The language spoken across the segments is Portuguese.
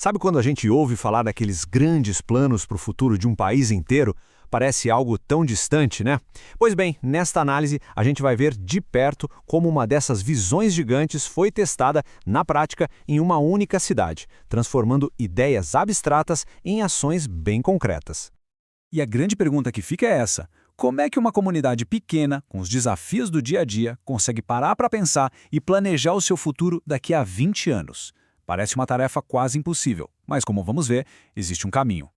Sabe quando a gente ouve falar daqueles grandes planos para o futuro de um país inteiro? Parece algo tão distante, né? Pois bem, nesta análise a gente vai ver de perto como uma dessas visões gigantes foi testada na prática em uma única cidade, transformando ideias abstratas em ações bem concretas. E a grande pergunta que fica é essa: como é que uma comunidade pequena, com os desafios do dia a dia, consegue parar para pensar e planejar o seu futuro daqui a 20 anos? Parece uma tarefa quase impossível, mas como vamos ver, existe um caminho.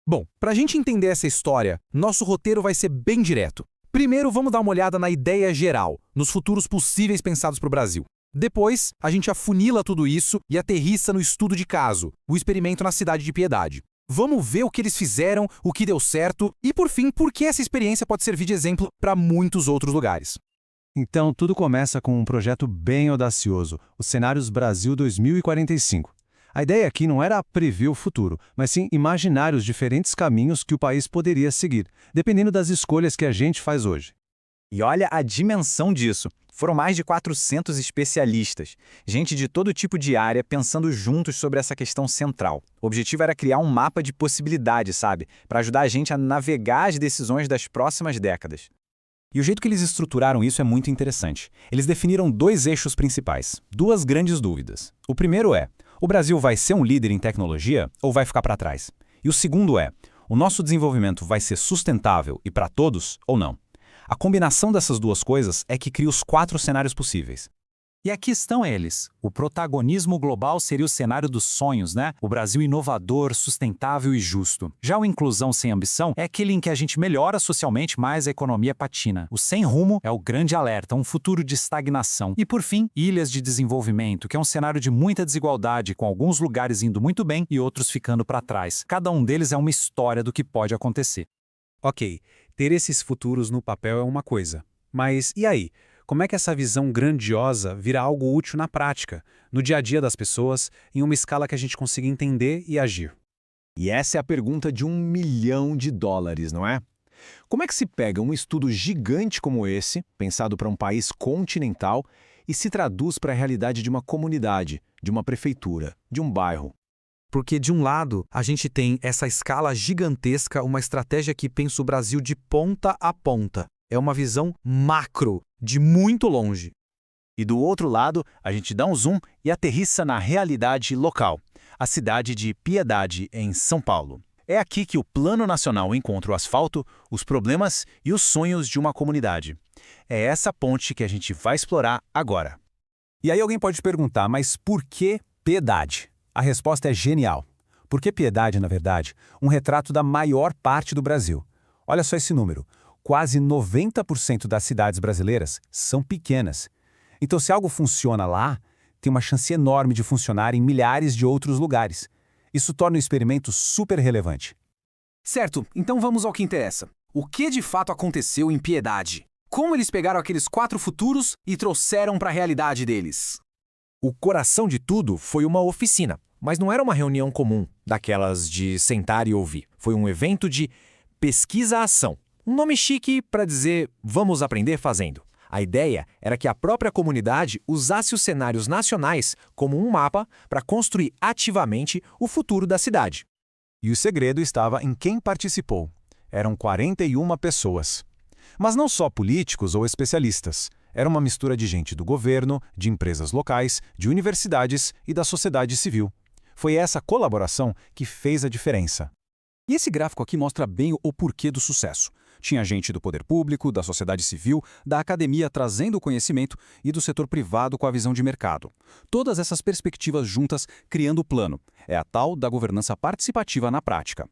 Bom, para a gente entender essa história, nosso roteiro vai ser bem direto. Primeiro, vamos dar uma olhada na ideia geral, nos futuros possíveis pensados para o Brasil. Depois, a gente afunila tudo isso e aterrissa no estudo de caso, o experimento na cidade de Piedade. Vamos ver o que eles fizeram, o que deu certo e, por fim, por que essa experiência pode servir de exemplo para muitos outros lugares. Então, tudo começa com um projeto bem audacioso, os Cenários Brasil 2045. A ideia aqui não era prever o futuro, mas sim imaginar os diferentes caminhos que o país poderia seguir, dependendo das escolhas que a gente faz hoje. E olha a dimensão disso. Foram mais de 400 especialistas, gente de todo tipo de área pensando juntos sobre essa questão central. O objetivo era criar um mapa de possibilidades, sabe? Para ajudar a gente a navegar as decisões das próximas décadas. E o jeito que eles estruturaram isso é muito interessante. Eles definiram dois eixos principais, duas grandes dúvidas. O primeiro é: o Brasil vai ser um líder em tecnologia ou vai ficar para trás? E o segundo é: o nosso desenvolvimento vai ser sustentável e para todos ou não? A combinação dessas duas coisas é que cria os 4 cenários possíveis. E aqui estão eles. O protagonismo global seria o cenário dos sonhos, né? O Brasil inovador, sustentável e justo. Já o inclusão sem ambição é aquele em que a gente melhora socialmente, mas a economia patina. O sem rumo é o grande alerta, um futuro de estagnação. E por fim, ilhas de desenvolvimento, que é um cenário de muita desigualdade, com alguns lugares indo muito bem e outros ficando para trás. Cada um deles é uma história do que pode acontecer. Ok, ter esses futuros no papel é uma coisa. Mas e aí? Como é que essa visão grandiosa vira algo útil na prática, no dia a dia das pessoas, em uma escala que a gente consiga entender e agir? E essa é a pergunta de $1 milhão, não é? Como é que se pega um estudo gigante como esse, pensado para um país continental, e se traduz para a realidade de uma comunidade, de uma prefeitura, de um bairro? Porque, de um lado, a gente tem essa escala gigantesca, uma estratégia que pensa o Brasil de ponta a ponta. É uma visão macro, de muito longe. E do outro lado, a gente dá um zoom e aterrissa na realidade local, a cidade de Piedade, em São Paulo. É aqui que o Plano Nacional encontra o asfalto, os problemas e os sonhos de uma comunidade. É essa ponte que a gente vai explorar agora. E aí alguém pode perguntar, mas por que Piedade? A resposta é genial. Porque Piedade, na verdade, um retrato da maior parte do Brasil. Olha só esse número. Quase 90% das cidades brasileiras são pequenas. Então, se algo funciona lá, tem uma chance enorme de funcionar em milhares de outros lugares. Isso torna o experimento super relevante. Certo, então vamos ao que interessa. O que de fato aconteceu em Piedade? Como eles pegaram aqueles 4 futuros e trouxeram para a realidade deles? O coração de tudo foi uma oficina, mas não era uma reunião comum, daquelas de sentar e ouvir. Foi um evento de pesquisa-ação. Um nome chique para dizer vamos aprender fazendo. A ideia era que a própria comunidade usasse os cenários nacionais como um mapa para construir ativamente o futuro da cidade. E o segredo estava em quem participou. Eram 41 pessoas. Mas não só políticos ou especialistas. Era uma mistura de gente do governo, de empresas locais, de universidades e da sociedade civil. Foi essa colaboração que fez a diferença. E esse gráfico aqui mostra bem o porquê do sucesso. Tinha gente do poder público, da sociedade civil, da academia trazendo o conhecimento e do setor privado com a visão de mercado. Todas essas perspectivas juntas criando o plano. É a tal da governança participativa na prática.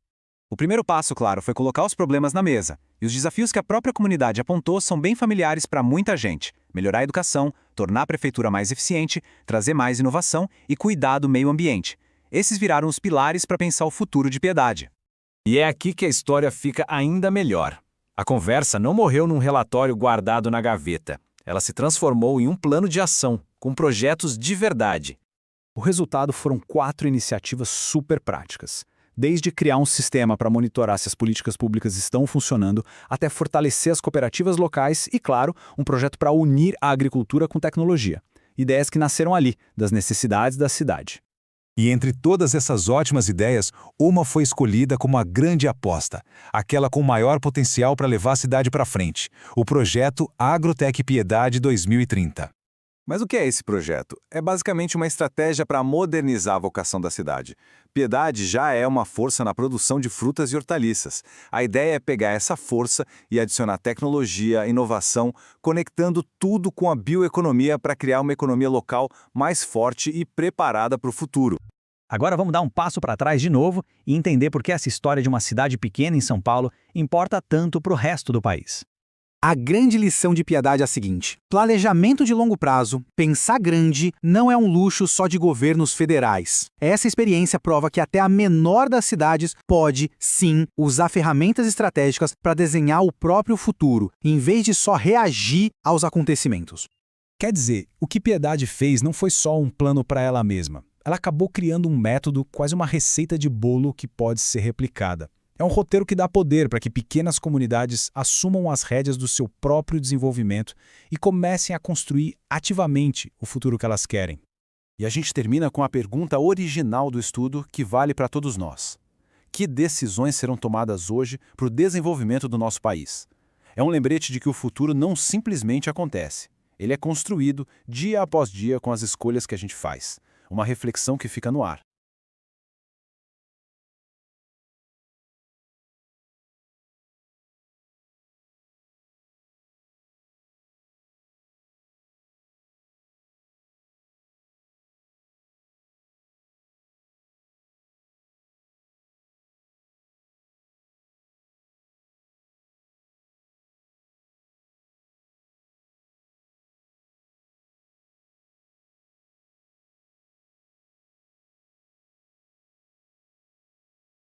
O primeiro passo, claro, foi colocar os problemas na mesa. E os desafios que a própria comunidade apontou são bem familiares para muita gente. Melhorar a educação, tornar a prefeitura mais eficiente, trazer mais inovação e cuidar do meio ambiente. Esses viraram os pilares para pensar o futuro de Piedade. E é aqui que a história fica ainda melhor. A conversa não morreu num relatório guardado na gaveta. Ela se transformou em um plano de ação, com projetos de verdade. O resultado foram 4 iniciativas super práticas. Desde criar um sistema para monitorar se as políticas públicas estão funcionando, até fortalecer as cooperativas locais e, claro, um projeto para unir a agricultura com tecnologia. Ideias que nasceram ali, das necessidades da cidade. E entre todas essas ótimas ideias, uma foi escolhida como a grande aposta, aquela com maior potencial para levar a cidade para frente, o projeto Agrotec Piedade 2030. Mas o que é esse projeto? É basicamente uma estratégia para modernizar a vocação da cidade. Piedade já é uma força na produção de frutas e hortaliças. A ideia é pegar essa força e adicionar tecnologia, inovação, conectando tudo com a bioeconomia para criar uma economia local mais forte e preparada para o futuro. Agora vamos dar um passo para trás de novo e entender por que essa história de uma cidade pequena em São Paulo importa tanto para o resto do país. A grande lição de Piedade é a seguinte: planejamento de longo prazo, pensar grande, não é um luxo só de governos federais. Essa experiência prova que até a menor das cidades pode, sim, usar ferramentas estratégicas para desenhar o próprio futuro, em vez de só reagir aos acontecimentos. Quer dizer, o que Piedade fez não foi só um plano para ela mesma. Ela acabou criando um método, quase uma receita de bolo que pode ser replicada. É um roteiro que dá poder para que pequenas comunidades assumam as rédeas do seu próprio desenvolvimento e comecem a construir ativamente o futuro que elas querem. E a gente termina com a pergunta original do estudo que vale para todos nós. Que decisões serão tomadas hoje para o desenvolvimento do nosso país? É um lembrete de que o futuro não simplesmente acontece. Ele é construído dia após dia com as escolhas que a gente faz. Uma reflexão que fica no ar.